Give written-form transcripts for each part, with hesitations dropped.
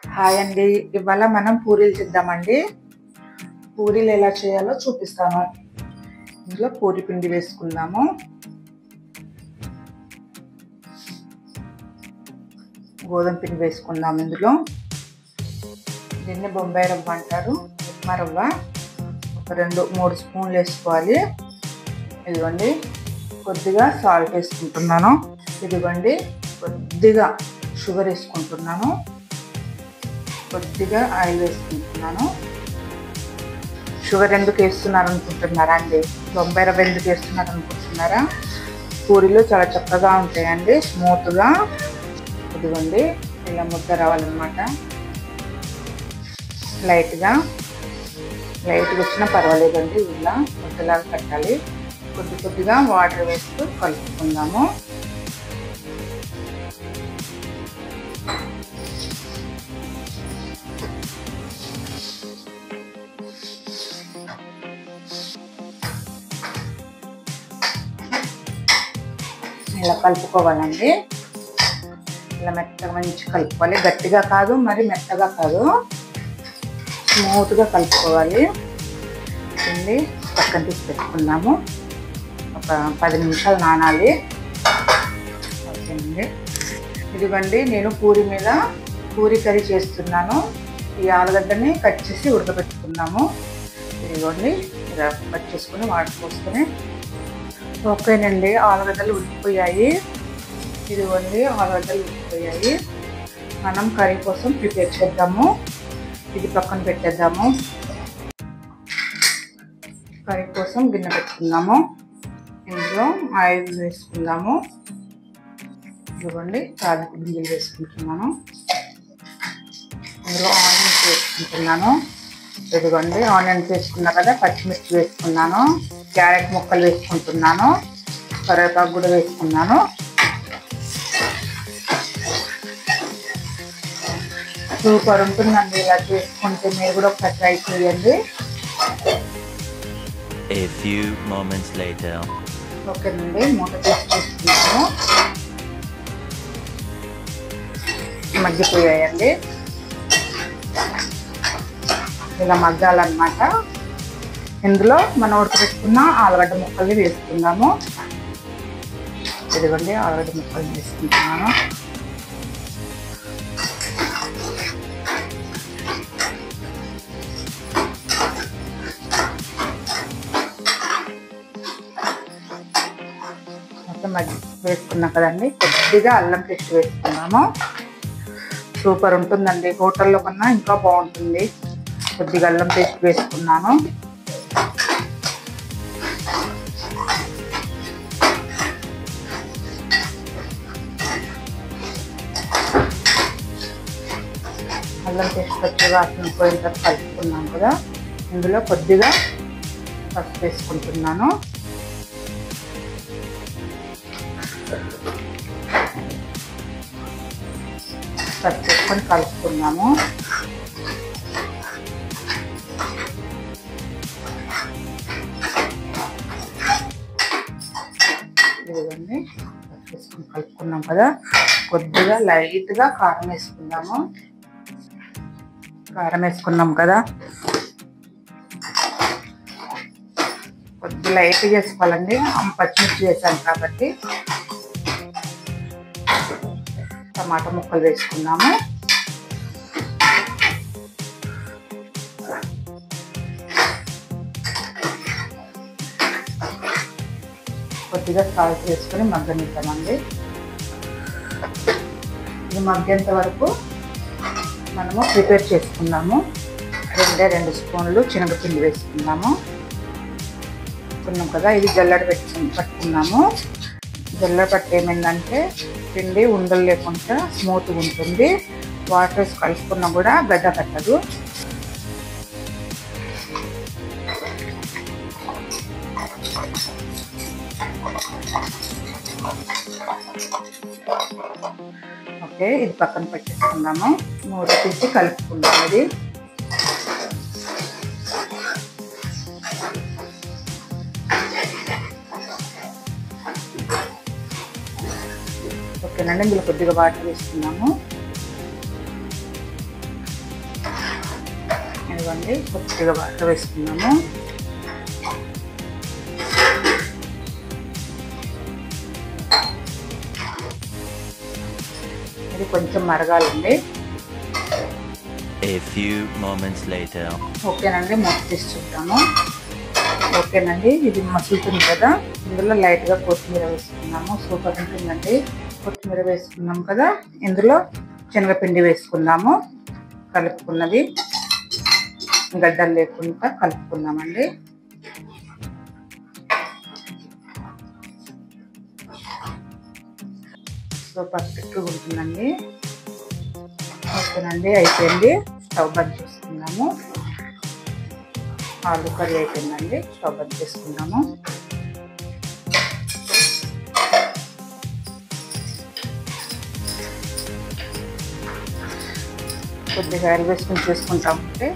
Hi అండి. ఇవాళ మనం పూరీలు చేద్దామండి. పూరీలు ఎలా చేయాలో చూపిస్తాను. ఇందులో పూరీ పిండి వేసుకుందాము. గోధుమ పిండి వేసుకుందాం. ఇందులో దీన్ని బొంబాయి రవ్వ అంటారు, ఉప్మా రవ్వ. ఒక 2-3 స్పూన్లు వేసుకోవాలి. ఇదిగోండి కొద్దిగా సాల్ట్ వేసుకుంటున్నాను. ఇదిగోండి కొద్దిగా షుగర్ వేసుకుంటున్నాను. కొద్దిగా ఆయిల్ వేసుకుంటున్నాను. షుగర్ ఎందుకు వేస్తున్నారు అనుకుంటున్నారా అండి? బొంబాయి రవ్వ ఎందుకు వేస్తున్నారు అనుకుంటున్నారా? పూరీలు చాలా చక్కగా ఉంటాయండి, స్మూత్గా. ఇదిగోండి ఇలా ముద్ద రావాలన్నమాట. లైట్గా వచ్చినా పర్వాలేదండి. ఇలా ముద్దలాగా కట్టాలి. కొద్దిగా వాటర్ వేస్తూ కలుపుకుందాము. ఇలా కలుపుకోవాలండి. ఇలా మెత్తగా మంచి కలుపుకోవాలి. గట్టిగా కాదు, మరి మెత్తగా కాదు, స్మూత్గా కలుపుకోవాలి. పిండి పక్కన తీసి పెట్టుకున్నాము. ఒక 10 నిమిషాలు నానాలి. ఓకేనండి. ఇదిగోండి నేను పూరీ మీద పూరీ కర్రీ చేస్తున్నాను. ఈ ఆలుగడ్డని కట్ చేసి ఉడకబెట్టుకున్నాము. ఇదిగోండి ఇలా కట్ చేసుకుని వాటర్ పోసుకొని. ఓకేనండి, ఆలుగడ్డలు ఉడికిపోయాయి. ఇదిగోండి ఆలుగడ్డలు ఉడికిపోయాయి. మనం కర్రీ కోసం ప్రిపేర్ చేద్దాము. ఇది పక్కన పెట్టేద్దాము. కర్రీ కోసం గిన్నె పెట్టుకుందాము. ఇందులో ఆయిల్ వేసుకుందాము. ఇదిగోండి తాలింపు గింజలు వేసుకుంటున్నాను. ఇందులో ఆనియన్స్ వేసుకుంటున్నాను. ఇదిగోండి ఆనియన్స్ వేసుకున్నా కదా, పచ్చిమిర్చి వేసుకున్నాను, క్యారెట్ ముక్కలు వేసుకుంటున్నాను, కరివేపాకు కూడా వేసుకున్నాను. సూపర్ ఉంటుందండి. ఇలా చేసుకుంటే మీరు కూడా ఒకసారి ట్రై చేయండి. A few moments later. ఓకేనండి, మూత తీసుకుంటున్నాము. మగ్గిపోయాయండి. ఇలా మగ్గాలన్నమాట. ఇందులో మనం ఉడకబెట్టుకున్న ఆలుగడ్డ ముక్కల్ని వేసుకుందాము. ఇదిగోండి ఆలుగడ్డ ముక్కల్ని వేసుకుంటున్నాను. మొత్తం వేసుకున్నాం కదండి. కొద్దిగా అల్లం పేస్ట్ వేసుకున్నాము. సూపర్ ఉంటుందండి. హోటల్లో కన్నా ఇంకా బాగుంటుంది. కొద్దిగా అల్లం పేస్ట్ వేసుకున్నాను. అల్లం పేస్ట్ పచ్చి వాసన పోయిన తర్వాత కలుపుకున్నాం కదా. ఇందులో కొద్దిగా పసుపు వేసుకుంటున్నాను. పసుపు వేసుకొని కలుపుకున్నాము. ఇదిగోండి పసుపు వేసుకొని కలుపుకున్నాం కదా. కొద్దిగా లైట్గా కారం వేసుకుందాము. కారం వేసుకున్నాం కదా, కొద్దిగా లైట్గా వేసుకోవాలండి. పచ్చిమిర్చి వేసాను కాబట్టి. టమాటా ముక్కలు వేసుకున్నాము. కొద్దిగా సాల్ట్ వేసుకొని మగ్గనిద్దామండి. ఇది మగ్గేంత వరకు మనము ప్రిపేర్ చేసుకున్నాము. 2 స్పూన్లు శనగపిండి వేసుకున్నాము. కున్నాం కదా, ఇది జల్లెడ పట్టుకున్నాము. జల్లెడ పట్టి ఏమైందంటే పిండి ఉండలు లేకుండా స్మూత్గా ఉంటుంది. వాటర్ వేసి కలుపుకున్నా కూడా గడ్డ కట్టదు. ఓకే, ఇది పక్కన పెట్టేసుకుందాము. మూత తీసి కలుపుకుందాం. ఇది ఓకేనండి. ఇందులో కొద్దిగా వాటర్ వేసుకున్నాము. ఇవ్వండి, కొద్దిగా వాటర్ వేసుకున్నాము. ఇది కొంచెం మరగాలండి. A few moments later. ఓకేనండి, మూత తీసి చూద్దాము. ఓకేనండి, ఇది మసులుతుంది కదా. ఇందులో లైట్గా కొత్తిమీర వేసుకున్నాము. సూపర్ ఉంటుందండి. కొత్తిమీర వేసుకున్నాం కదా, ఇందులో శనగపిండి వేసుకున్నాము. కలుపుకున్నది గడ్డలు లేకుండా కలుపుకున్నామండి. సో పర్ఫెక్ట్గా ఉంటుందండి. ఓకేనండి, అయిపోయింది. స్టవ్ బంద్ చేసుకున్నాము. ఆలు కర్రీ అయిపోయిందండి. స్టవ్ బంద్ చేసుకున్నాము. కొద్దిగా ఆయిల్ వేసుకొని చేసుకుంటామంటే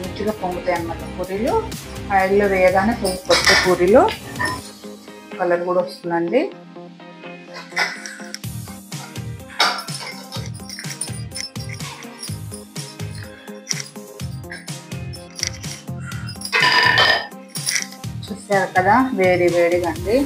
మంచిగా పొంగుతాయి అన్నమాట పూరీలు. ఆయిల్లో వేయగానే పొంగిపోతే పూరీలు కలర్ కూడా వస్తుందండి. చూసారు కదా, వేడి వేడిగా అండి.